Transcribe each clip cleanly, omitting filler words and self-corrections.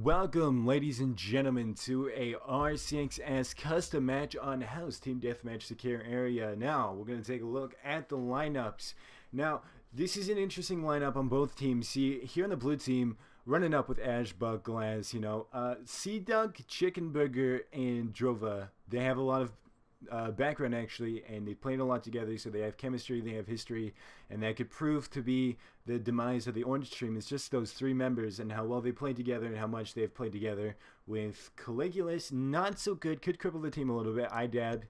Welcome, ladies and gentlemen, to a RCXS custom match on House Team Deathmatch Secure Area. Now, we're going to take a look at the lineups. Now, this is an interesting lineup on both teams. See, here on the blue team, running up with Ash, Buck, Glass, Sea-Dunk, Chicken Burger, and Drova. They have a lot of background actually, and they played a lot together, so they have chemistry, they have history, and that could prove to be the demise of the Orange team. It's just those three members and how well they played together and how much they've played together. With Caligulus, not so good, could cripple the team a little bit. Idab,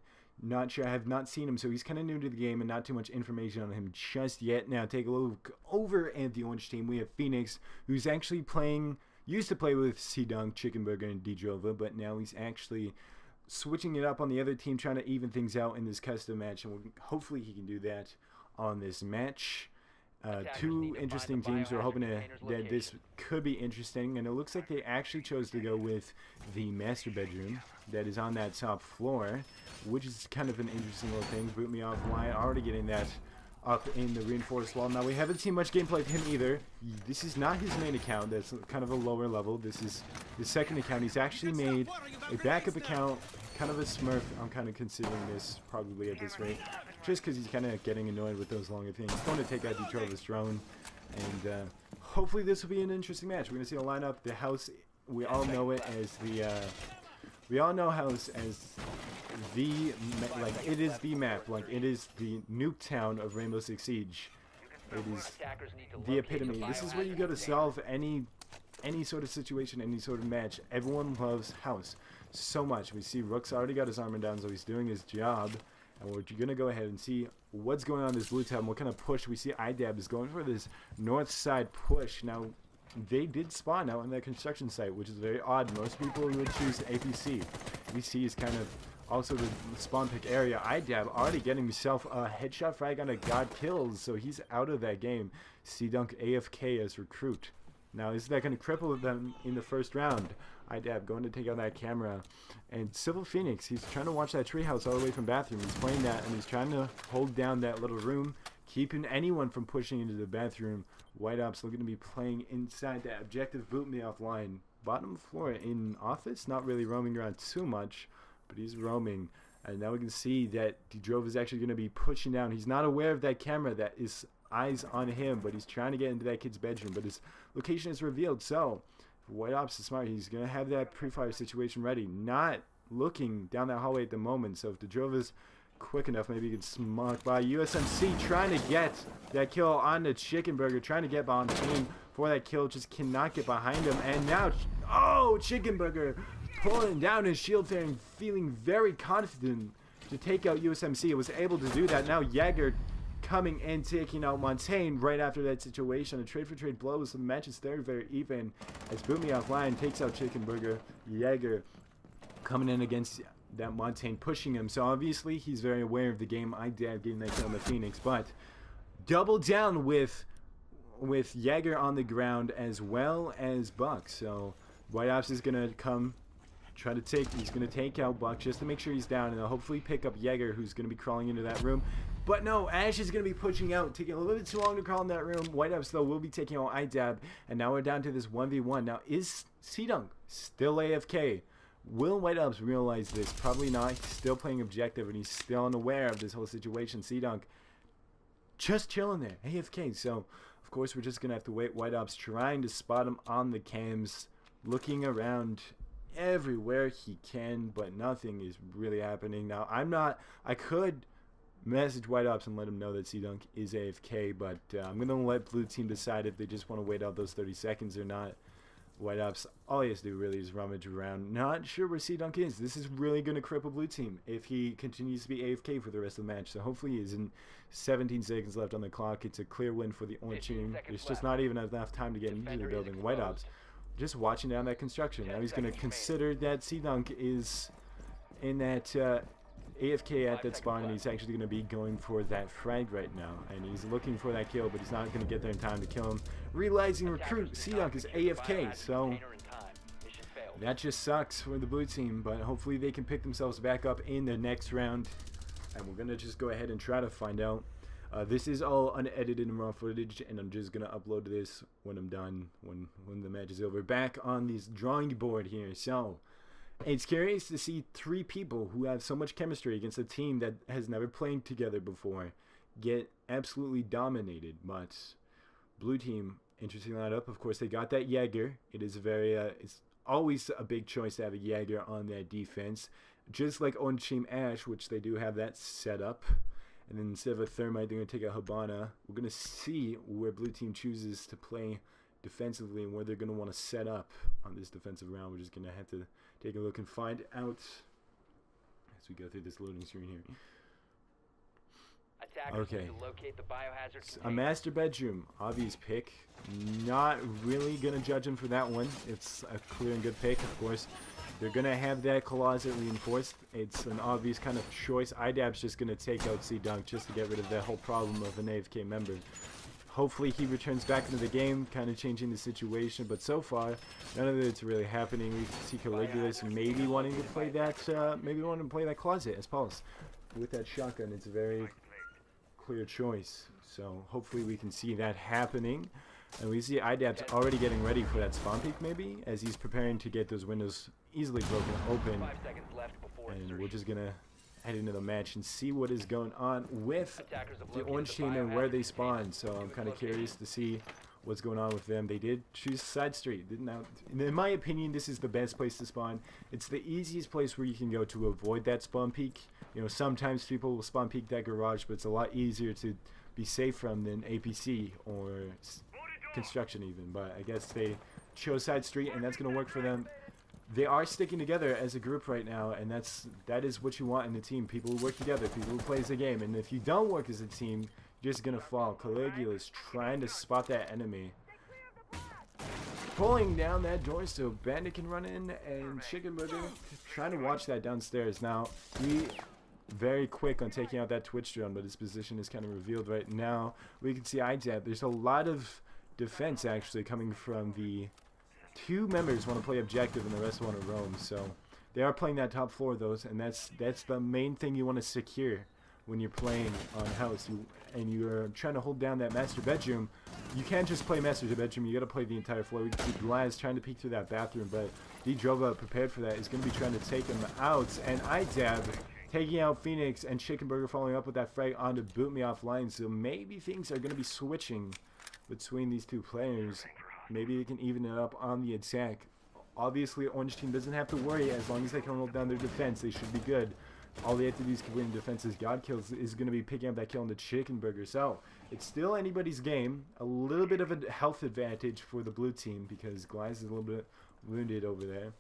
not sure, I have not seen him, so he's kind of new to the game and not too much information on him just yet. Now take a look over at the Orange team. We have Phoenix, who's actually used to play with Sea-Dunk, Chicken Burger, and D-Drova, but now he's actually switching it up on the other team, trying to even things out in this custom match, and hopefully he can do that on this match. Two interesting teams. We're hoping that this could be interesting, and it looks like they actually chose to go with the master bedroom that is on that top floor, which is kind of an interesting little thing. Boot me offline, already getting that up in the reinforced wall. Now we haven't seen much gameplay of him either. This is not his main account, that's kind of a lower level. This is his second account. He's actually made a backup account, kind of a smurf. I'm kind of considering this probably at this rate, just because he's kind of getting annoyed with those longer things. Going to take out Detroit's drone, and hopefully this will be an interesting match. We're going to see a lineup. The house, we all know it as the House as the, like, it is the map, like it is the nuke town of Rainbow Six Siege. It is the epitome. This is where you go to solve any sort of situation, any sort of match. Everyone loves House so much. We see Rook's already got his armor down, so he's doing his job. And we're going to go ahead and see what's going on in this blue tab, what kind of push. We see IDAB is going for this north side push. Now, they did spawn out on that construction site, which is very odd. Most people would choose APC. APC is kind of also the spawn pick area. IDAB already getting himself a headshot frag on a God Kills, so he's out of that game. Sea-Dunk AFK as recruit. Now, is that going to cripple them in the first round? IDAB going to take out that camera. And Civil Phoenix, he's trying to watch that treehouse all the way from bathroom. He's playing that, and he's trying to hold down that little room, keeping anyone from pushing into the bathroom. White Ops looking to be playing inside that objective. Boot me offline. Bottom floor in office, not really roaming around too much, but he's roaming. And now we can see that D-Drove is actually going to be pushing down. He's not aware of that camera that is eyes on him, but he's trying to get into that kid's bedroom, but his location is revealed. So if White Ops is smart, he's going to have that pre-fire situation ready, not looking down that hallway at the moment. So if D-Drove is quick enough, maybe he can smoke by. USMC trying to get that kill on the Chicken Burger, trying to get behind the team for that kill, just cannot get behind him. And now, oh, Chicken Burger pulling down his shield there and feeling very confident to take out USMC. It was able to do that. Now Jaeger coming and taking out Montaigne right after that situation. A trade-for-trade blows. The match is very, very even as Boot Me Offline takes out Chicken Burger. Jaeger coming in against that Montaigne, pushing him. So obviously he's very aware of the game. IDAB getting that kill on the Phoenix, but double down with Jaeger on the ground as well as Buck. So White Ops is gonna come he's gonna take out Buck just to make sure he's down, and they'll hopefully pick up Jaeger, who's gonna be crawling into that room. But no, Ash is gonna be pushing out, taking a little bit too long to crawl in that room. White Ops though will be taking out IDAB, and now we're down to this 1v1. Now is Sea-Dunk still AFK? Will White Ops realize this? Probably not. He's still playing objective, and he's still unaware of this whole situation. Sea-Dunk just chilling there, AFK. So of course we're just gonna have to wait. White Ops trying to spot him on the cams, looking around everywhere he can, but nothing is really happening. Now I could message White Ops and let him know that Sea-Dunk is AFK, but I'm gonna let blue team decide if they just want to wait out those 30 seconds or not. White Ops, all he has to do really is rummage around. Not sure where Sea-Dunk is. This is really going to cripple blue team if he continues to be AFK for the rest of the match. So hopefully he is in 17 seconds left on the clock. It's a clear win for the Orange team. There's just not even enough time to get into the building. White Ops just watching down that construction. Now he's going to consider that Sea-Dunk is in that AFK at that spawn, and he's actually going to be going for that frag right now. And he's looking for that kill, but he's not going to get there in time to kill him. Realizing recruit Sea-Dunk is AFK, so that just sucks for the blue team, but hopefully they can pick themselves back up in the next round. And we're going to just go ahead and try to find out This is all unedited and raw footage, and I'm just gonna upload this when I'm done, when the match is over. Back on this drawing board here. So it's curious to see three people who have so much chemistry against a team that has never played together before get absolutely dominated. But blue team, interesting lineup. Of course, they got that Jaeger. It is very it's always a big choice to have a Jaeger on that defense, just like Orange Team Ash, which they do have that set up. And then instead of a Thermite, they're going to take a Habana. We're going to see where blue team chooses to play defensively and where they're going to want to set up on this defensive round. We're just going to have to take a look and find out as we go through this loading screen here. Okay, a master bedroom, obvious pick. Not really gonna judge him for that one. It's a clear and good pick. Of course, they're gonna have that closet reinforced. It's an obvious kind of choice. IDAB's just gonna take out C-Dunk just to get rid of that whole problem of an AFK member. Hopefully he returns back into the game, kind of changing the situation. But so far, none of it's really happening. We see Caligulus maybe wanting to play that, maybe wanting to play that closet as Pulse with that shotgun. It's a very clear choice, so hopefully we can see that happening. And we see IDAP's already getting ready for that spawn peak, maybe, as he's preparing to get those windows easily broken open. And we're just gonna head into the match and see what is going on with the orange team and where they spawn. So I'm kind of curious to see what's going on with them. They did choose side street. Now, in my opinion, this is the best place to spawn. It's the easiest place where you can go to avoid that spawn peak. You know, sometimes people will spawn peek that garage, but it's a lot easier to be safe from than APC or construction even. But I guess they chose side street, and that's going to work for them. They are sticking together as a group right now, and that is what you want in a team. People who work together, people who plays the game. And if you don't work as a team, you're just going to fall. Caligula's trying to spot that enemy. Pulling down that door so Bandit can run in, and Chicken Burger trying to watch that downstairs. Now, he very quick on taking out that Twitch drone, but his position is kind of revealed right now. We can see IJAB. There's a lot of defense actually coming from the two members want to play objective and the rest want to roam. So they are playing that top floor though, and that's the main thing you want to secure when you're playing on house. And you're trying to hold down that master bedroom. You can't just play master bedroom, you got to play the entire floor. We can see Glass trying to peek through that bathroom, but D-Drova prepared for that is going to be trying to take him out. And IJAB taking out Phoenix, and Chicken Burger following up with that frag on to boot me offline. So maybe things are going to be switching between these two players. Maybe they can even it up on the attack. Obviously, Orange Team doesn't have to worry. As long as they can hold down their defense, they should be good. All they have to do is complete defenses. God Kills is going to be picking up that kill on the Chicken Burger. So it's still anybody's game. A little bit of a health advantage for the blue team because Glass is a little bit wounded over there.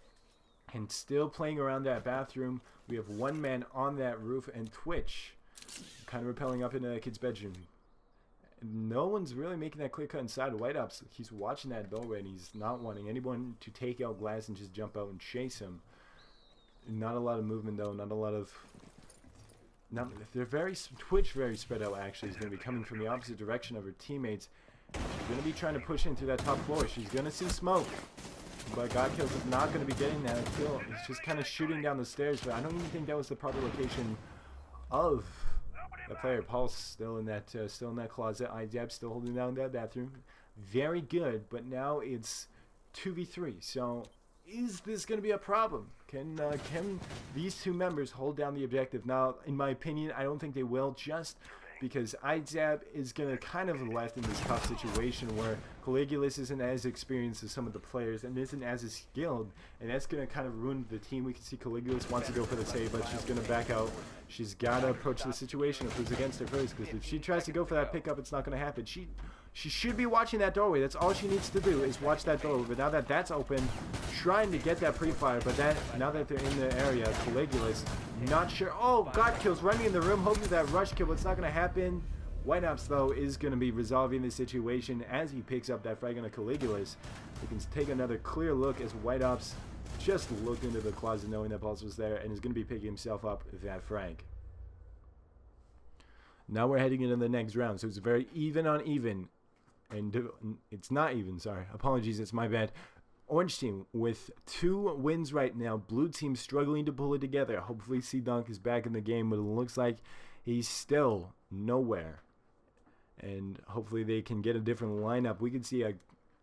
And still playing around that bathroom. We have one man on that roof, and Twitch kind of rappelling up into that kid's bedroom. No one's really making that clear cut inside. White Ops, he's watching that doorway, and he's not wanting anyone to take out Glass and just jump out and chase him. Not a lot of movement though. Not a lot of. They're Twitch very spread out. Actually, is going to be coming from the opposite direction of her teammates. She's going to be trying to push into that top floor. She's going to see smoke. But God Kills is not going to be getting that kill. He's just kind of shooting down the stairs, but I don't even think that was the proper location of the player. Paul's still in that closet. IJAB still holding down that bathroom. Very good, but now it's 2v3. So is this going to be a problem? Can these two members hold down the objective? Now, in my opinion, I don't think they will, just because IJAB is going to kind of left in this tough situation where Caligulus isn't as experienced as some of the players and isn't as skilled, and that's going to kind of ruin the team. We can see Caligulus wants to go for the save, but she's going to back out. She's got to approach the situation if who's against her first, because if she tries to go for that pickup, it's not going to happen. She should be watching that doorway. That's all she needs to do is watch that doorway. But now that that's open, trying to get that pre-fire, but now that they're in the area, Caligulus, not sure. Oh, God Kills running in the room, hoping for that rush kill, but it's not going to happen. White Ops, though, is going to be resolving the situation as he picks up that frag on a Caligulus. We can take another clear look as White Ops just looked into the closet knowing that Pulse was there and is going to be picking himself up that frag. Now we're heading into the next round, so it's very even on even. And it's not even, sorry. Apologies, it's my bad. Orange team with 2 wins right now. Blue team struggling to pull it together. Hopefully C-Dunk is back in the game, but it looks like he's still nowhere and hopefully they can get a different lineup. We can see a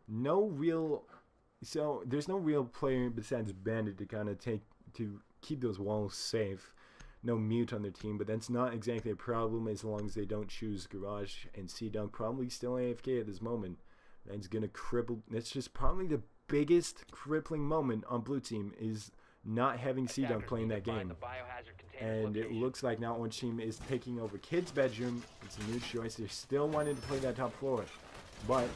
there's no real player besides Bandit to kind of keep those walls safe. No mute on their team, but that's not exactly a problem as long as they don't choose Garage, and C-Dunk probably still AFK at this moment. That's gonna cripple. That's just probably the biggest crippling moment on blue team is not having C-Dunk playing that game. And it looks like now Orange team is taking over Kid's bedroom. It's a new choice. They're still wanting to play that top floor, but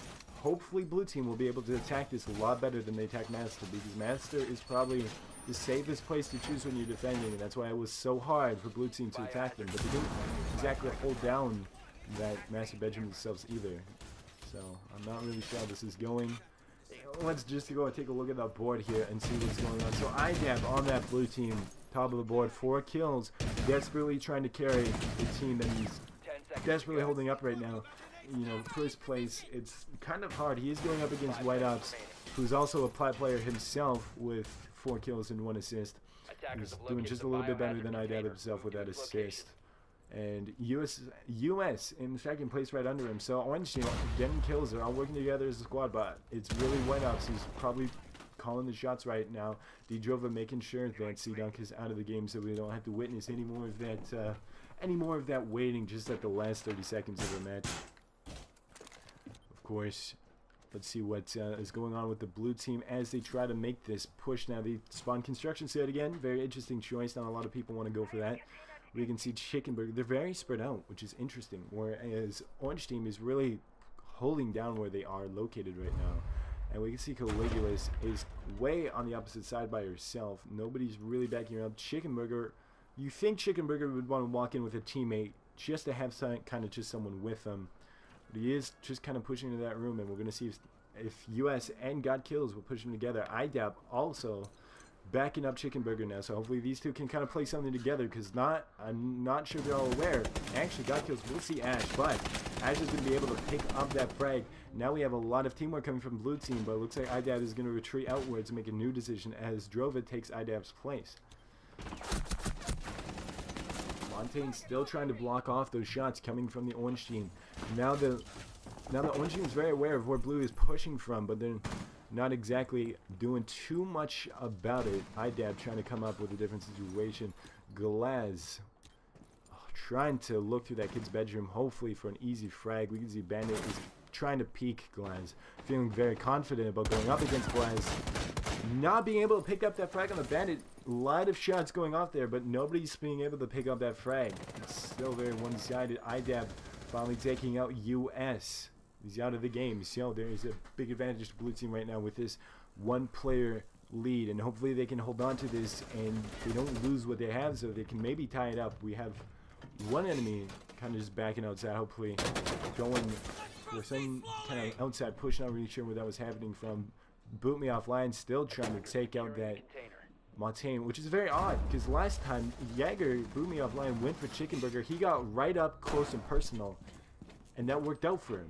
hopefully blue team will be able to attack this a lot better than they attack Master, because Master is probably the safest place to choose when you're defending, and that's why it was so hard for blue team to attack them. But they didn't exactly hold down that Master bedroom themselves either. So I'm not really sure how this is going. Let's just go and take a look at that board here and see what's going on. So IDAB on that blue team, top of the board, 4 kills, desperately trying to carry the team that he's desperately holding up right now. You know, first place, it's kind of hard. He is going up against White Ops, who's also a plat player himself with 4 kills and 1 assist. He's doing just a little bit better than IDAB himself with that assist. And US in second place right under him. So Orange team getting kills. They're all working together as a squad, but it's really White Ops who's probably calling the shots right now. D-Drova making sure that C-Dunk is out of the game, so we don't have to witness any more of that waiting just at the last 30 seconds of the match. Of course, let's see what is going on with the blue team as they try to make this push. Now they spawn construction set again. Very interesting choice. Not a lot of people want to go for that. We can see Chicken Burger. They're very spread out, which is interesting. Whereas Orange team is really holding down where they are located right now. And we can see Caligulus is way on the opposite side by herself. Nobody's really backing her up. Chicken Burger, you think Chicken Burger would want to walk in with a teammate just to have just someone with them. But he is just kind of pushing into that room, and we're going to see if US and God Kills will push them together. IDAP also backing up Chicken Burger now, so hopefully these two can kind of play something together, because I'm not sure they're all aware. Actually, God Kills will see Ash, but Ash is going to be able to pick up that frag. Now we have a lot of teamwork coming from blue team, but it looks like IDAP is going to retreat outwards and make a new decision as Drova takes IDAP's place. Montaigne still trying to block off those shots coming from the Orange team. Now the Orange team is very aware of where blue is pushing from, but they're not exactly doing too much about it. IDAB trying to come up with a different situation. Glaz trying to look through that kid's bedroom, hopefully for an easy frag. We can see Bandit is trying to peek Glaz, feeling very confident about going up against Glaz. Not being able to pick up that frag on the Bandit. A lot of shots going off there, but nobody's being able to pick up that frag. It's still very one-sided. IDAB finally taking out US. He's out of the game. So there's a big advantage to blue team right now with this 1-player lead, and hopefully they can hold on to this and they don't lose what they have, so they can maybe tie it up. We have one enemy kind of just backing outside, hopefully going for some kind of outside push. Not really sure where that was happening from. Boot Me Offline still trying to take out that Montaigne, which is very odd because last time Jaeger Boot Me Offline went for Chicken Burger. He got right up close and personal, and that worked out for him.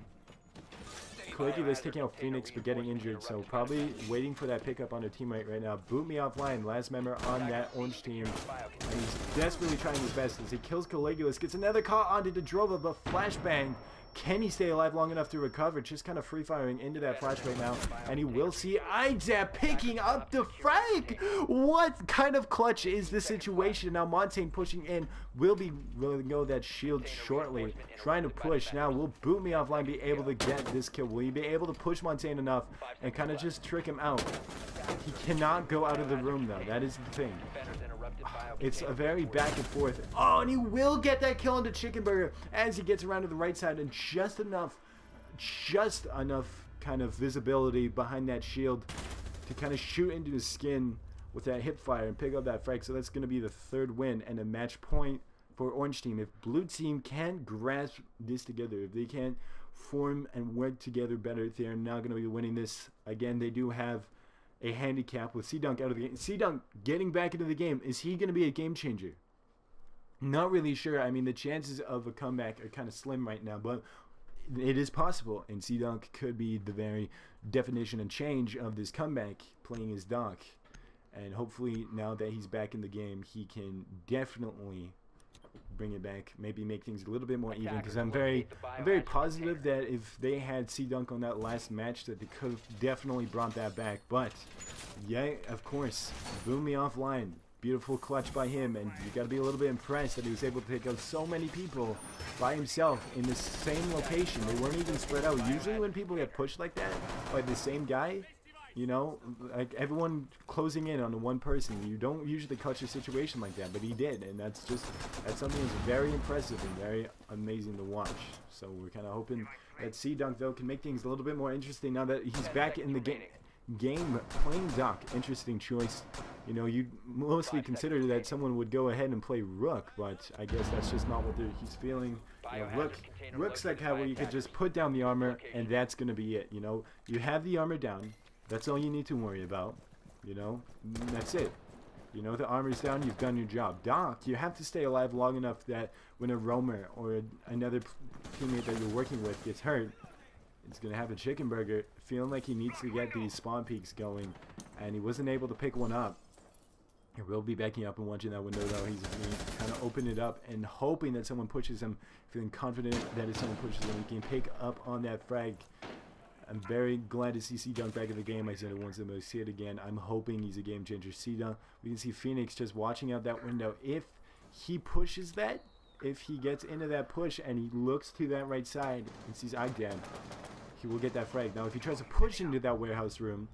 Caligula's taking out Phoenix but getting injured, so probably waiting for that pickup on their teammate right now. Boot Me Offline, last member on that Orange team, and he's desperately trying his best as he kills Caligula's, gets another call onto the Drova, but flashbang. Can he stay alive long enough to recover? Just kind of free firing into that flash right now, and he will see IDAP picking up the frag. What kind of clutch is this situation? Now Montaigne pushing in, will be willing to go that shield shortly, trying to push. Now will Boot Me Offline be able to get this kill? Will he be able to push Montaigne enough and kind of just trick him out? He cannot go out of the room though, that is the thing. It's a very back and forth. Oh, and he will get that kill into Chicken Burger as he gets around to the right side, and just enough kind of visibility behind that shield to kind of shoot into his skin with that hip fire and pick up that frag. So that's going to be the 3rd win and a match point for Orange team. If blue team can grasp this together, if they can form and work together better, they're not going to be winning this. Again, they do have a handicap with C-Dunk out of the game. C-Dunk getting back into the game, is he going to be a game changer? Not really sure. I mean, the chances of a comeback are kind of slim right now, but it is possible, and C-Dunk could be the very definition and change of this comeback, playing his Doc. And hopefully now that he's back in the game, he can definitely bring it back, maybe make things a little bit more even, because I'm very positive that if they had C-Dunk on that last match that they could have definitely brought that back. But yeah, of course, boom me offline. Beautiful clutch by him, and you got to be a little bit impressed that he was able to take out so many people by himself in the same location. They weren't even spread out. Usually when people get pushed like that by the same guy, you know, like everyone closing in on the one person, you don't usually clutch a situation like that, but he did, and that's something that's very impressive and very amazing to watch. So we're kind of hoping that C-Dunk, though, can make things a little bit more interesting now that he's back in the game playing Doc. Interesting choice. You know, you mostly consider that someone would go ahead and play Rook, but I guess that's just not what he's feeling. You know, Rook's like how you could just put down the armor and that's gonna be it. You know, you have the armor down. That's all you need to worry about. You know, that's it. You know, the armor's down, you've done your job. Doc, you have to stay alive long enough that when a roamer or another teammate that you're working with gets hurt, it's going to have a chicken burger, feeling like he needs to get these spawn peaks going, and he wasn't able to pick one up. He will be backing up and watching that window, though. He's going to kind of open it up and hoping that someone pushes him, feeling confident that if someone pushes him, he can pick up on that frag. I'm very glad to see C-Dunk back in the game. I said it once, I'm going to see it again. I'm hoping he's a game changer. C-Dunk, we can see Phoenix just watching out that window. If he pushes that, if he gets into that push and he looks to that right side and sees Igdan, he will get that frag. Now, if he tries to push into that warehouse room,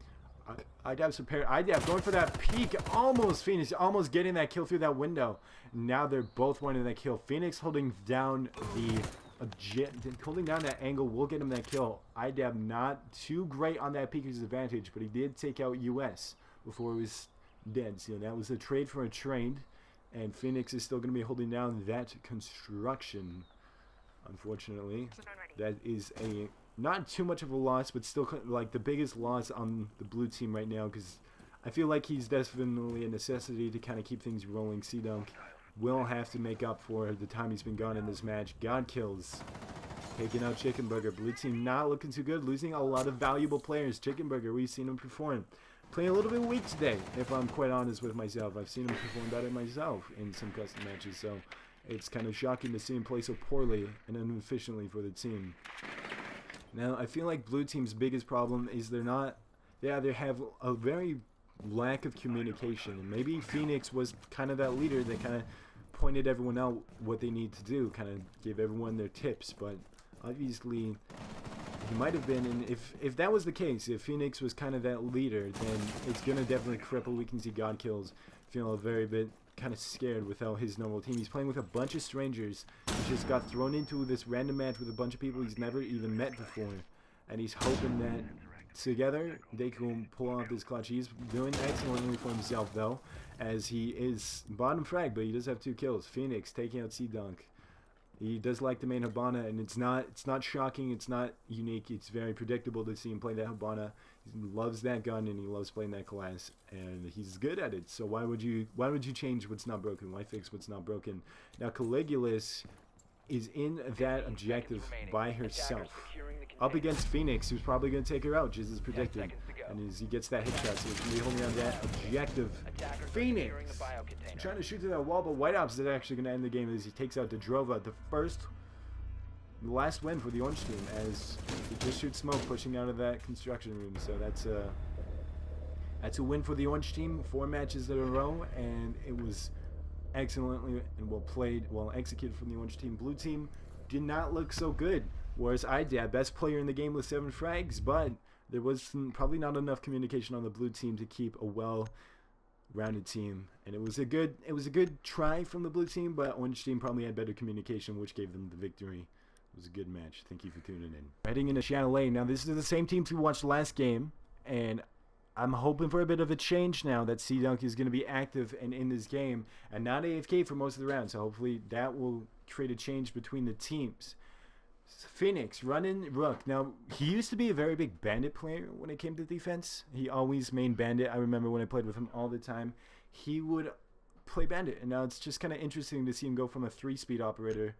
Idab's prepared. Idab going for that peek. Almost Phoenix, almost getting that kill through that window. Now they're both wanting that kill. Phoenix holding down that angle will get him that kill. Idab not too great on that peeker's advantage, but he did take out US before he was dead. So that was a trade for a trade, and Phoenix is still going to be holding down that construction. Unfortunately, that is a not too much of a loss, but still like the biggest loss on the blue team right now, because I feel like he's definitely a necessity to kind of keep things rolling. C-Dunk will have to make up for the time he's been gone in this match. God kills, taking out Chicken Burger. Blue team not looking too good, losing a lot of valuable players. Chicken Burger, we've seen him perform. Playing a little bit weak today, if I'm quite honest with myself. I've seen him perform better myself in some custom matches, so it's kind of shocking to see him play so poorly and inefficiently for the team. Now, I feel like blue team's biggest problem is they have a very lack of communication. And maybe Phoenix was kind of that leader that kind of pointed everyone out what they need to do, kind of gave everyone their tips, but obviously he might have been, and if that was the case, if Phoenix was kind of that leader, then it's going to definitely cripple. We can see God kills feeling a very bit kind of scared without his normal team. He's playing with a bunch of strangers. He just got thrown into this random match with a bunch of people he's never even met before, and he's hoping that together they can pull off this clutch. He's doing excellently for himself, though, as he is bottom frag, but he does have 2 kills. Phoenix taking out C-Dunk. He does like the main Hibana, and it's not shocking, it's not unique, it's very predictable to see him play that Hibana. He loves that gun and he loves playing that class, and he's good at it. So why would you change what's not broken? Why fix what's not broken? Now Caligulus is in that objective by herself, up against Phoenix, who's probably going to take her out, just as predicted. And as he gets that headshot, so he's going to be holding on that objective. Phoenix trying to shoot through that wall, but White Ops is actually going to end the game as he takes out Dedrova, the last win for the Orange team, as he just shoots smoke pushing out of that construction room. So that's a win for the Orange team, 4 matches in a row, and it was excellently and well executed from the Orange team. Blue team did not look so good, whereas Idab, best player in the game with 7 frags, but there was probably not enough communication on the blue team to keep a well-rounded team, and it was a good try from the blue team, but Orange team probably had better communication, which gave them the victory. It was a good match. Thank you for tuning in. Heading into Chalet. Now, this is the same team we watched last game, and I'm hoping for a bit of a change now that C-Dunk is going to be active and in this game and not AFK for most of the round. So hopefully that will create a change between the teams. Phoenix running Rook. Now, he used to be a very big bandit player when it came to defense. He always main bandit. I remember when I played with him all the time, he would play bandit. And now it's just kind of interesting to see him go from a 3-speed operator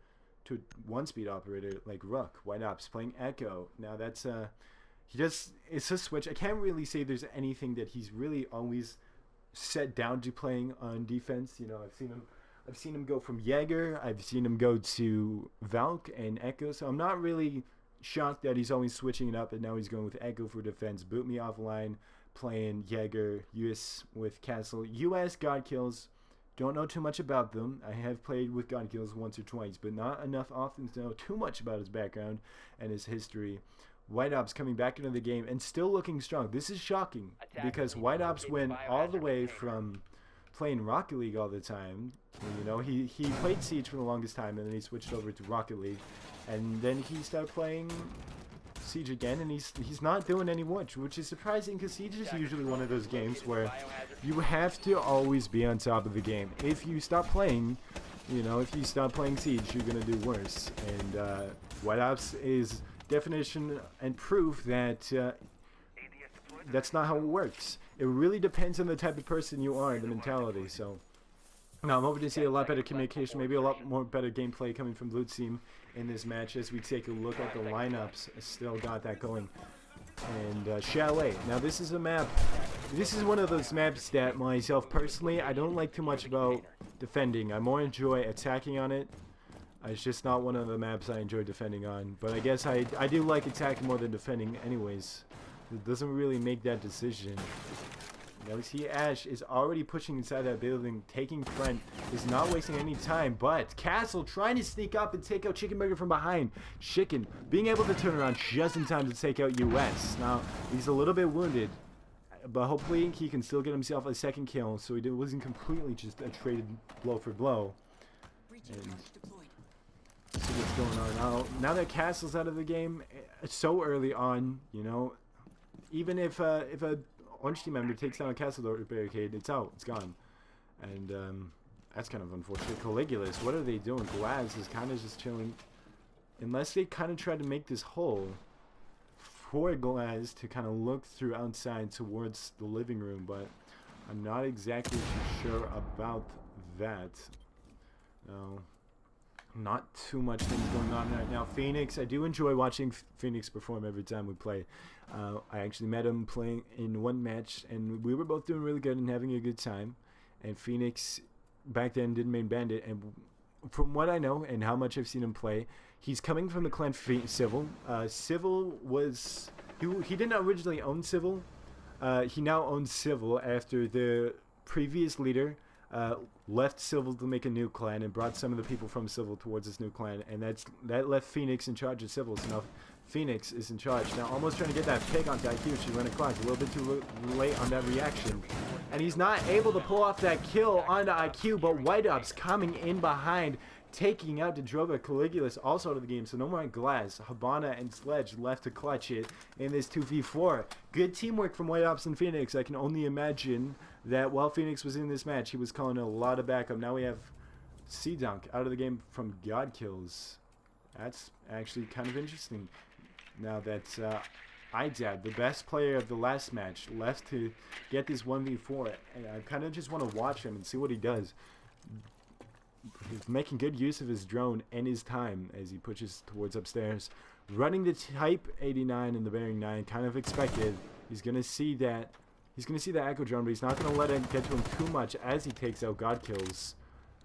to a 1-speed operator like Rook. White Ops playing Echo. Now that's it's a switch. I can't really say there's anything that he's really always set down to playing on defense. You know, I've seen him I've seen him go from Jaeger. I've seen him go to Valk and Echo. So I'm not really shocked that he's always switching it up, and now he's going with Echo for defense. Boot me offline, playing Jaeger. US with Castle. US God Kills. Don't know too much about them. I have played with God Kills once or twice, but not enough often to know too much about his background and his history. White Ops coming back into the game and still looking strong. This is shocking because White Ops went all the way from playing Rocket League all the time. You know, he played Siege for the longest time, and then he switched over to Rocket League, and then he started playing Siege again, and he's not doing any much, which is surprising because Siege is usually one of those games where you have to always be on top of the game. If you stop playing, you know, if you stop playing Siege, you're gonna do worse. And White Ops is definition and proof that that's not how it works. It really depends on the type of person you are, the mentality. So now I'm hoping to see a lot better communication, maybe a lot more better gameplay coming from Blue Team in this match as we take a look at the lineups. Still got that going. And Chalet. Now this is a map. This is one of those maps that myself personally I don't like too much about defending. I more enjoy attacking on it. It's just not one of the maps I enjoy defending on. But I guess I do like attacking more than defending anyways. It doesn't really make that decision. Now we see Ash is already pushing inside that building, taking front, is not wasting any time, but Castle trying to sneak up and take out Chicken Burger from behind. Chicken being able to turn around just in time to take out US. Now he's a little bit wounded, but hopefully he can still get himself a second kill, so he wasn't completely just a traded blow for blow. And see what's going on now that Castle's out of the game so early on. You know, even if a Orange Team member takes down a Castle barricade, it's out, it's gone. And that's kind of unfortunate. Caligulus, what are they doing? Glaz is kind of just chilling, unless they kind of try to make this hole for Glaz to kind of look through outside towards the living room, but I'm not exactly too sure about that. No, not too much things going on right now. Phoenix, I do enjoy watching Phoenix perform every time we play. I actually met him playing in one match, and we were both doing really good and having a good time. And Phoenix back then did main bandit, and from what I know and how much I've seen him play, he's coming from the clan Civil. Civil was he didn't originally own Civil. He now owns Civil after the previous leader left Civil to make a new clan and brought some of the people from Civil towards this new clan, and that left Phoenix in charge of Civil. So now Phoenix is in charge. Now almost trying to get that pick onto IQ. She ran across a little bit too late on that reaction, and he's not able to pull off that kill onto IQ, but White Ops coming in behind, taking out Droga. Caligulus also out of the game, so no more Glass. Habana and Sledge left to clutch it in this 2v4. Good teamwork from White Ops and Phoenix. I can only imagine that while Phoenix was in this match, he was calling a lot of backup. Now we have C-Dunk out of the game from God Kills. That's actually kind of interesting. Now that Idab, the best player of the last match, left to get this 1v4, and I kind of just want to watch him and see what he does. He's making good use of his drone and his time as he pushes towards upstairs. Running the Type 89 and the Bearing 9, kind of expected. He's going to see that. He's going to see the Echo drone, but he's not going to let it get to him too much as he takes out God Kills.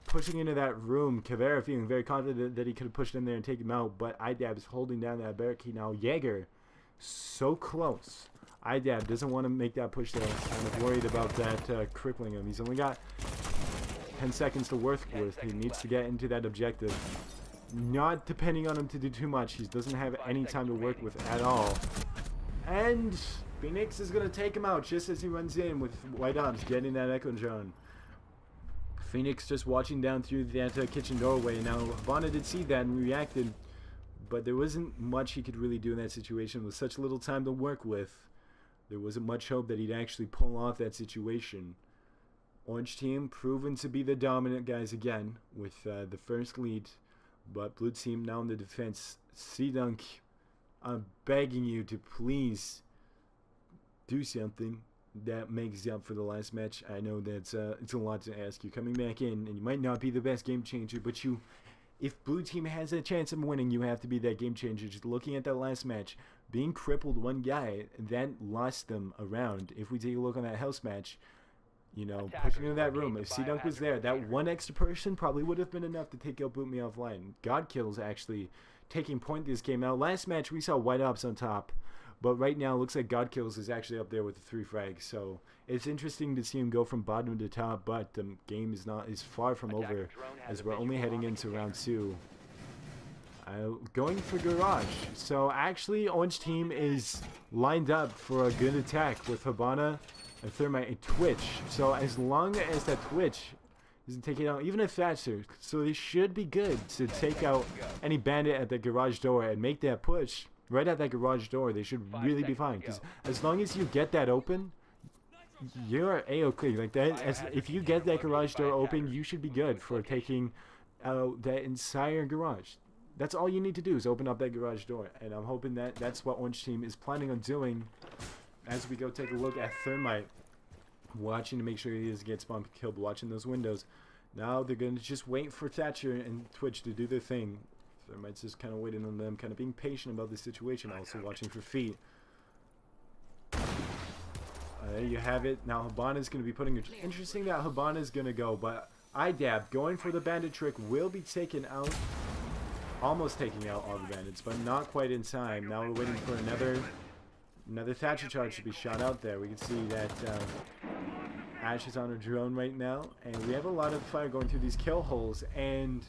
Pushing into that room, Kavera feeling very confident that he could have pushed in there and taken him out, but Idab is holding down that barricade now. Jaeger, so close. Idab doesn't want to make that push there. I'm worried about that crippling him. He's only got 10 seconds to work with. He needs to get into that objective. Not depending on him to do too much. He doesn't have any time to work with at all. And Phoenix is going to take him out just as he runs in with White Ops getting that Echo drone. Phoenix just watching down through that kitchen doorway. Now, Habana did see that and reacted, but there wasn't much he could really do in that situation. With such little time to work with, there wasn't much hope that he'd actually pull off that situation. Orange Team proven to be the dominant guys again with the first lead, but Blue Team now in the defense. C-Dunk, I'm begging you to please do something that makes up for the last match. I know that's it's a lot to ask. You're coming back in, and you might not be the best game changer, but if Blue Team has a chance of winning, you have to be that game changer. Just looking at that last match, being crippled one guy, that lost them a round. If we take a look on that house match, you know, pushing into that room. If C-Dunk was there, that one extra person probably would have been enough to take out Boot Me Offline. God Kills actually taking point this game. Now, last match we saw White Ops on top, but right now it looks like God Kills is actually up there with the 3 frags. So it's interesting to see him go from bottom to top, but the game is far from over as we're only heading into round 2. Going for Garage. So actually, Orange Team is lined up for a good attack with Habana and Thermite and Twitch. So as long as that Twitch doesn't take it out, even a Thatcher, so they should be good to take out any bandit at the garage door and make that push right at that garage door. They should really be fine, because as long as you get that open, you're A-OK. Like that, if you get that garage door open, you should be good for taking out that entire garage. That's all you need to do is open up that garage door, and I'm hoping that that's what Orange Team is planning on doing. As we go take a look at Thermite, watching to make sure he doesn't get spawn killed, watching those windows. Now they're going to just wait for Thatcher and Twitch to do their thing. Thermite's just kind of waiting on them, kind of being patient about the situation, also watching for feet. There you have it. Now Habana's going to be putting it. Interesting that Habana's going to go, but IDAB going for the bandit trick will be taken out. Almost taking out all the bandits, but not quite in time. Now we're waiting for another Thatcher charge to be shot out there. We can see that Ash is on a drone right now, and we have a lot of fire going through these kill holes, and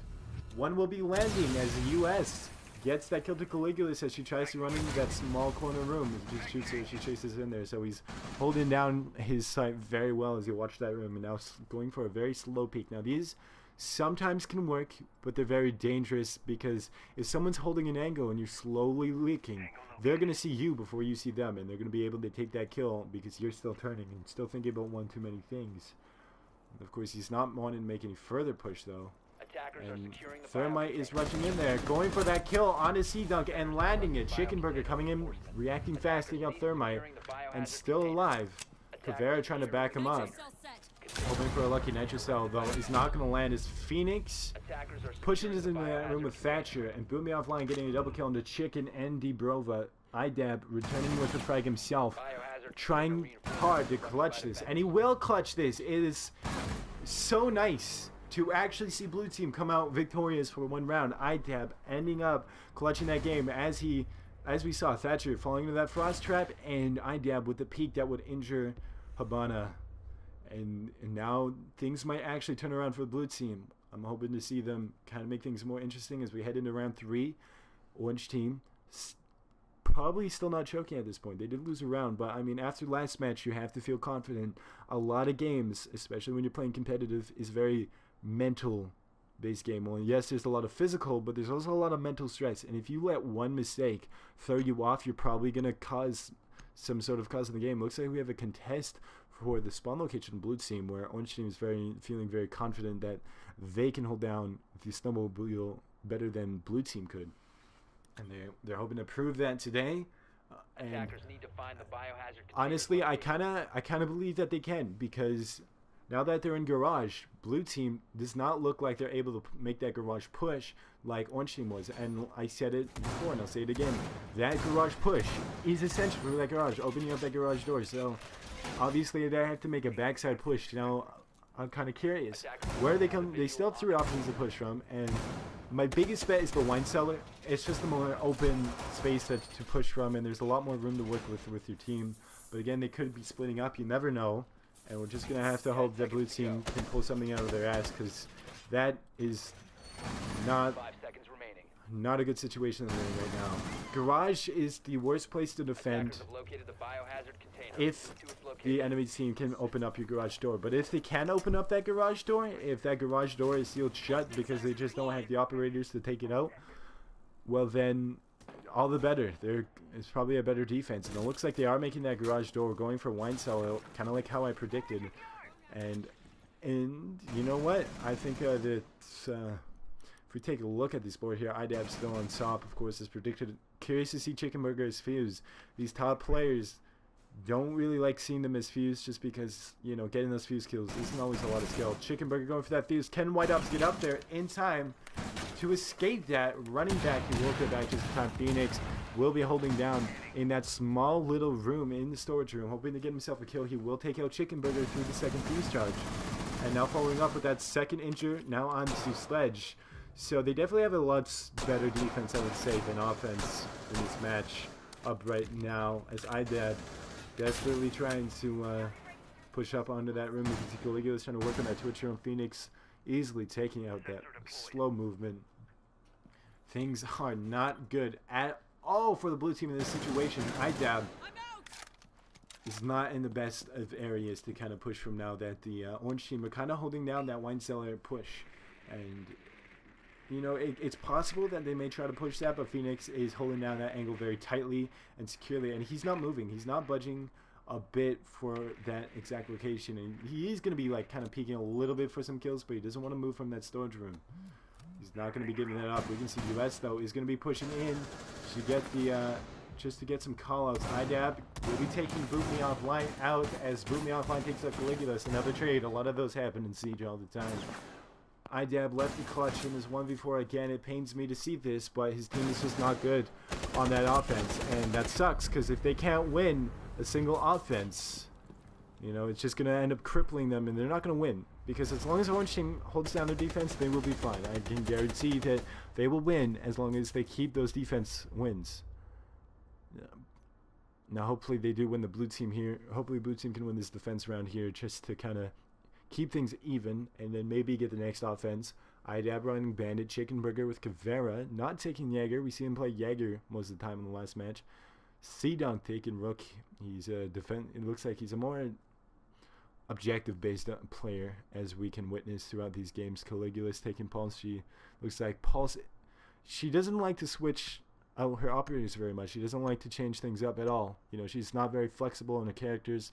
one will be landing as the US gets that kill to Caligulus as she tries to run into that small corner room. He just shoots her, she chases in there, so he's holding down his sight very well as you watch that room, and now going for a very slow peek. Now these sometimes can work, but they're very dangerous, because if someone's holding an angle and you're slowly leaking, they're going to see you before you see them, and they're going to be able to take that kill because you're still turning and still thinking about one too many things. And of course, he's not wanting to make any further push, though. And Thermite is rushing in there, going for that kill on his C-Dunk and landing it. Chicken Burger coming in, reacting fast, taking out Thermite, and still alive. Caveira trying to back him up. Hoping for a lucky Nitro Cell, though, is not going to land as Phoenix pushes into that room with Thatcher, and Boot Me Offline getting a double kill into Chicken and Debrova. IDAB returning with the frag himself, trying hard to clutch this, and he will clutch this. It is so nice to actually see Blue Team come out victorious for one round. IDAB ending up clutching that game as we saw Thatcher falling into that Frost Trap, and IDAB with the peak that would injure Habana. And now things might actually turn around for the Blue Team. I'm hoping to see them kind of make things more interesting as we head into round 3. Orange Team probably still not choking at this point. They did lose a round, but I mean, after last match, you have to feel confident. A lot of games, especially when you're playing competitive, is very mental-based game. Well, yes, there's a lot of physical, but there's also a lot of mental stress. And if you let one mistake throw you off, you're probably going to cause some sort of cause in the game. Looks like we have a contest for the spawn location Blue Team, where Orange Team is feeling very confident that they can hold down the snowmobile better than Blue Team could, and they're hoping to prove that today. And need to find the biohazard honestly, I kind of believe that they can, because now that they're in garage, Blue Team does not look like they're able to make that garage push like Orange Team was. And I said it before, and I'll say it again. That garage push is essential for that garage, opening up that garage door. So obviously they have to make a backside push. Now I'm kind of curious where they come. They still have 3 options to push from, and my biggest bet is the wine cellar. It's just a more open space to push from, and there's a lot more room to work with your team. But again, they could be splitting up. You never know. And we're just going to have to hope that Blue Team can pull something out of their ass, because that is not a good situation they're in right now. Garage is the worst place to defend if the enemy team can open up your garage door. But if they can open up that garage door, if that garage door is sealed shut because they just don't have the operators to take it out, well then, all the better. It's probably a better defense, and it looks like they are making that garage door, going for wine cellar, kind of like how I predicted. And you know what? I think that if we take a look at this board here, IDAB still on top, of course, as predicted. Curious to see Chicken Burger's fuse. These top players don't really like seeing them as fuse, just because, you know, getting those fuse kills isn't always a lot of skill. Chicken Burger going for that fuse. Can White Ops get up there in time to escape that? Running back, he will get back just in time. Phoenix will be holding down in that small little room in the storage room, hoping to get himself a kill. He will take out Chicken Burger through the second fuse charge. And now following up with that second injure, now on to Sledge. So they definitely have a lot better defense, I would say, than offense in this match up right now, as IDAB desperately trying to push up onto that room. You can see Caligula's trying to work on that Twitch here on Phoenix, easily taking out that slow movement. Things are not good at all for the blue team in this situation. IDAB is not in the best of areas to kind of push from now that the orange team are kind of holding down that wine cellar push. And, you know, it's possible that they may try to push that, but Phoenix is holding down that angle very tightly and securely. And he's not moving. He's not budging a bit for that exact location. And he is going to be, like, kind of peeking a little bit for some kills, but he doesn't want to move from that storage room. He's not going to be giving that up. We can see US, though, is going to be pushing in to get the, just to get some callouts. IDAB will be taking Boot Me Offline out as Boot Me Offline takes up Caligula. Another trade. A lot of those happen in Siege all the time. IDAB left the clutch in his 1v4 again. It pains me to see this, but his team is just not good on that offense. And that sucks, because if they can't win a single offense, you know, it's just going to end up crippling them, and they're not going to win. Because as long as the orange team holds down their defense, they will be fine. I can guarantee that they will win as long as they keep those defense wins. Now, hopefully they do win the blue team here. Hopefully blue team can win this defense round here just to kind of keep things even and then maybe get the next offense. IDAB running Bandit, Chicken Burger with Caveira, not taking Jaeger. We see him play Jaeger most of the time in the last match. C-Dunk taking Rook. He's a it looks like he's a more objective-based player, as we can witness throughout these games. Caligula's taking Pulse. She looks like Pulse. She doesn't like to switch her operators very much. She doesn't like to change things up at all. You know, she's not very flexible in her characters.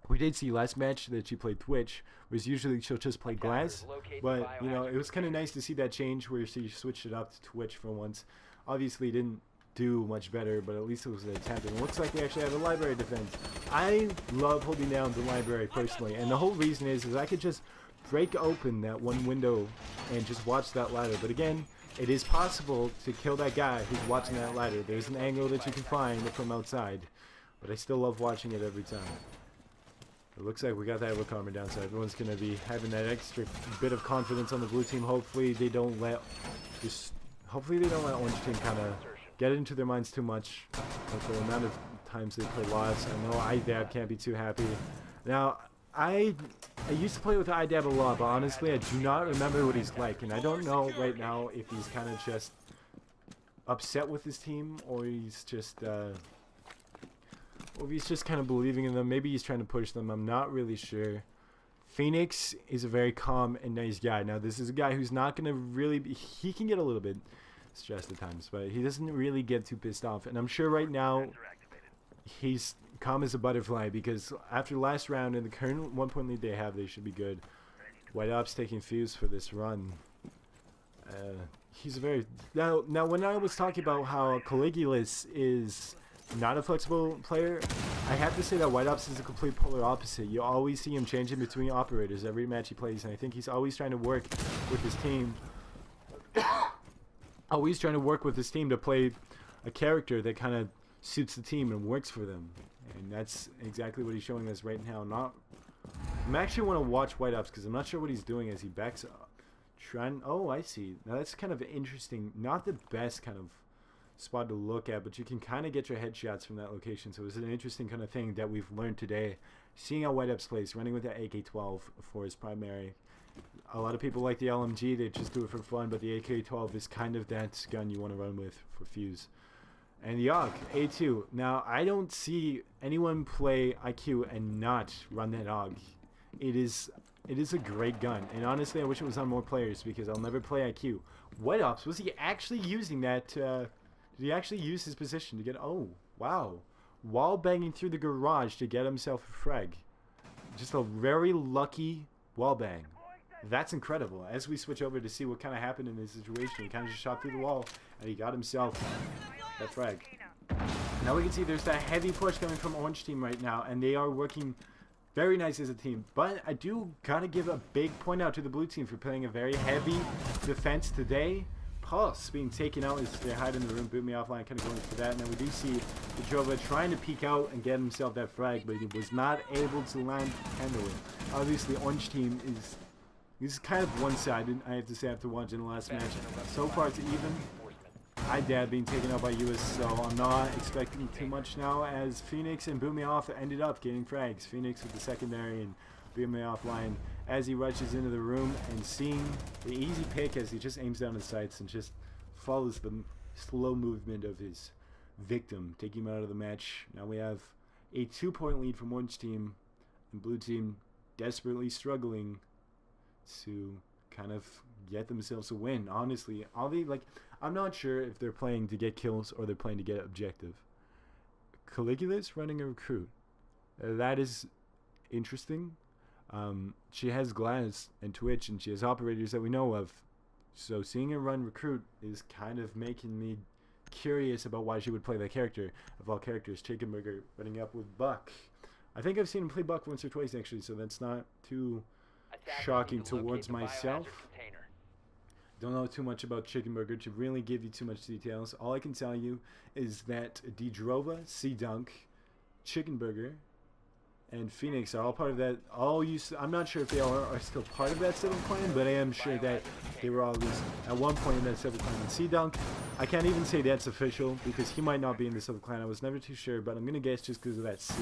We did see last match that she played Twitch, whereas usually she'll just play Glass. But, you know, it was kind of nice to see that change where she switched it up to Twitch for once. Obviously didn't do much better, but at least it was an attempt. And it looks like we actually have a library defense. I love holding down the library personally, and the whole reason is I could just break open that one window and just watch that ladder. But again, it is possible to kill that guy who's watching that ladder. There's an angle that you can find from outside, but I still love watching it every time. It looks like we got that Recomer down, so everyone's going to be having that extra bit of confidence on the blue team. Hopefully they don't let orange team kind of get it into their minds too much. With the amount of times they play lots, I know IDAB can't be too happy. Now, I used to play with IDAB a lot, but honestly, I do not remember what he's like, and I don't know right now if he's kind of just upset with his team, or he's just kind of believing in them. Maybe he's trying to push them. I'm not really sure. Phoenix is a very calm and nice guy. Now, this is a guy who's not going to really be... He can get a little bit stressed at times, but he doesn't really get too pissed off. And I'm sure right now he's calm as a butterfly, because after last round and the current 1-point lead they have, they should be good. White Ops taking Fuse for this run. He's a very... Now, when I was talking about how Caligulus is not a flexible player, I have to say that White Ops is a complete polar opposite. You always see him changing between operators every match he plays, and I think he's always trying to work with his team. Always trying to work with his team to play a character that kind of suits the team and works for them. And that's exactly what he's showing us right now. I'm actually want to watch White Ops because I'm not sure what he's doing as he backs up. Oh, I see. Now that's kind of interesting. Not the best kind of spot to look at, but you can kind of get your headshots from that location. So it's an interesting kind of thing that we've learned today. Seeing how White Ops plays, running with that AK-12 for his primary. A lot of people like the LMG, they just do it for fun, but the AK-12 is kind of that gun you want to run with for Fuse. And the AUG, A2. Now, I don't see anyone play IQ and not run that AUG. It is a great gun, and honestly, I wish it was on more players because I'll never play IQ. White Ops, was he actually using that? Did he actually use his position to get... Oh, wow. Wall banging through the garage to get himself a frag. Just a very lucky wall bang. That's incredible. As we switch over to see what kind of happened in this situation, he kind of just shot through the wall, and he got himself that frag. Now we can see there's that heavy push coming from Orange Team right now, and they are working very nice as a team. But I do gotta give a big point out to the Blue Team for playing a very heavy defense today. Pulse being taken out as they hide in the room. Boot me offline, kind of going for that. And then we do see Drova trying to peek out and get himself that frag, but he was not able to land handily. Obviously, Orange Team is kind of one-sided, I have to say, after watching the last match. So far, it's even. IDAB being taken out by US, so I'm not expecting too much now, as Phoenix and Boot Me Off ended up getting frags. Phoenix with the secondary and Boot Me Offline as he rushes into the room and seeing the easy pick as he just aims down his sights and just follows the slow movement of his victim, taking him out of the match. Now we have a 2-point lead from Orange Team, and Blue Team desperately struggling to kind of get themselves a win. Honestly, I'm not sure if they're playing to get kills or they're playing to get objective. Caligula's running a recruit. That is interesting. She has Glass and Twitch, and she has operators that we know of. So seeing her run recruit is kind of making me curious about why she would play that character. Of all characters, Chicken Burger running up with Buck. I think I've seen him play Buck once or twice actually, so that's not too shocking towards myself. Don't know too much about Chicken Burger to really give you too much details. All I can tell you is that Drova, C-Dunk, Chicken Burger, and Phoenix are all part of that. I'm not sure if they are still part of that civil clan, but I am sure that they were all at least at one point in that civil clan. And C-Dunk, I can't even say that's official because he might not be in the civil clan. I was never too sure, but I'm going to guess just because of that C,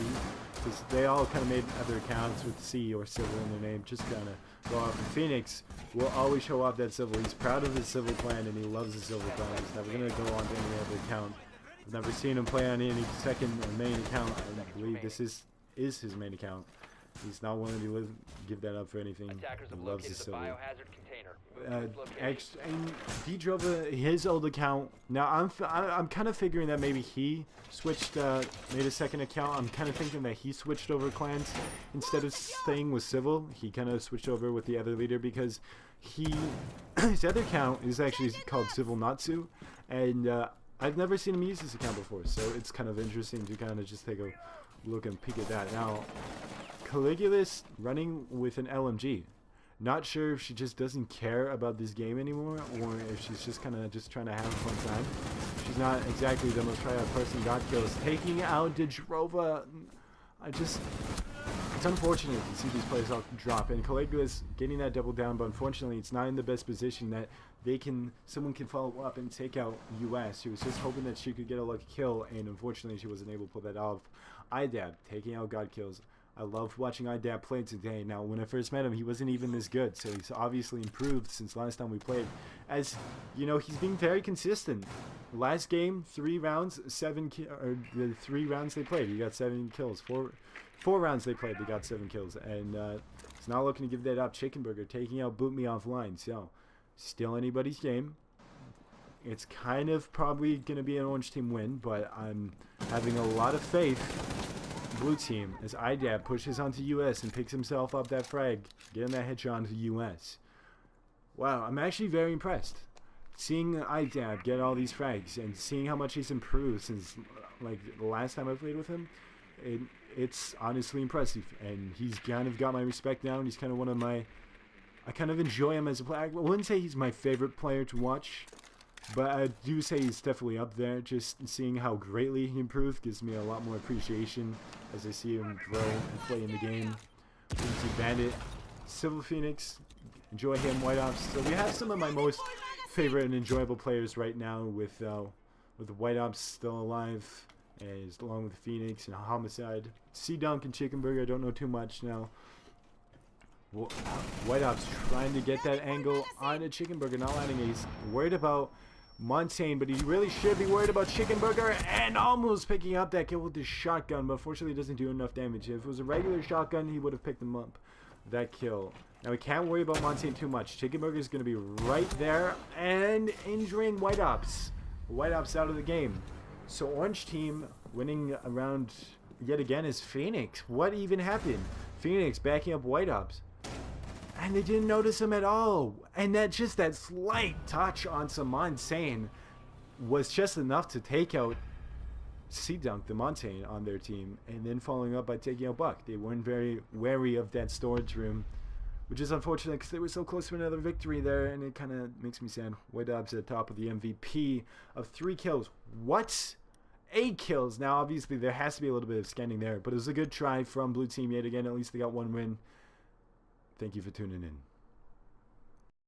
because they all kind of made other accounts with C or civil in their name, just kind of go off. And Phoenix will always show off that civil. He's proud of his civil clan and he loves his civil clan. He's never going to go on to any other account. I've never seen him play on any second or main account. I believe this is his main account. He's not willing to give that up for anything. He loves his civil. And D-Drova, his old account. Now I'm kind of figuring that maybe he switched, made a second account. I'm kind of thinking that he switched over clans instead of staying with civil. He kind of switched over with the other leader because his other account is actually called Civil Natsu, and I've never seen him use this account before, so it's kind of interesting to kind of just take a look and peek at that. Now, Caligula's running with an LMG. Not sure if she just doesn't care about this game anymore, or if she's just kind of just trying to have a fun time. She's not exactly the most try-out person. Got kills, taking out Drova. It's unfortunate to see these players all drop, and Caligula's getting that double down, but unfortunately it's not in the best position that someone can follow up and take out US. She was just hoping that she could get a lucky kill, and unfortunately she wasn't able to pull that off. IDAB taking out God kills. I loved watching IDAB play today. Now, when I first met him, he wasn't even this good, so he's obviously improved since last time we played. As you know, he's being very consistent. Last game, 3 rounds, the 3 rounds they played, he got 7 kills. Four rounds they played, they got 7 kills, and he's not looking to give that up. Chicken Burger taking out Boot Me Offline. So, still anybody's game. It's kind of probably going to be an Orange Team win, but I'm having a lot of faith Blue Team as IDAB pushes onto US and picks himself up that frag, getting that headshot onto US. Wow, I'm actually very impressed. Seeing IDAB get all these frags and seeing how much he's improved since like the last time I played with him, it's honestly impressive. And he's kind of got my respect now, and he's kind of one of my... I kind of enjoy him as a player. I wouldn't say he's my favorite player to watch, but I do say he's definitely up there. Just seeing how greatly he improved gives me a lot more appreciation as I see him grow and play in the game. Easy Bandit, Civil Phoenix, enjoy him, White Ops. So we have some of my most favorite and enjoyable players right now with the White Ops still alive, as along with Phoenix and Homicide. C-Dunk and Chicken Burger, I don't know too much now. White Ops trying to get that angle on a Chicken Burger, not landing. He's worried about Montaigne, but he really should be worried about Chicken Burger, and almost picking up that kill with his shotgun, but unfortunately it doesn't do enough damage. If it was a regular shotgun, he would have picked him up, that kill. Now we can't worry about Montaigne too much. Chicken Burger is going to be right there and injuring White Ops. White Ops out of the game. So Orange Team winning around yet again is Phoenix. What even happened? Phoenix backing up White Ops. And they didn't notice him at all. And that slight touch on some Montaigne was just enough to take out C-Dunk, the Montaigne, on their team. And then following up by taking out Buck. They weren't very wary of that storage room. which is unfortunate because they were so close to another victory there, and it kind of makes me sad. White Dobbs at the top of the MVP of 3 kills. What? 8 kills. Now, obviously, there has to be a little bit of scanning there, but it was a good try from Blue Team yet again. At least they got 1 win. Thank you for tuning in.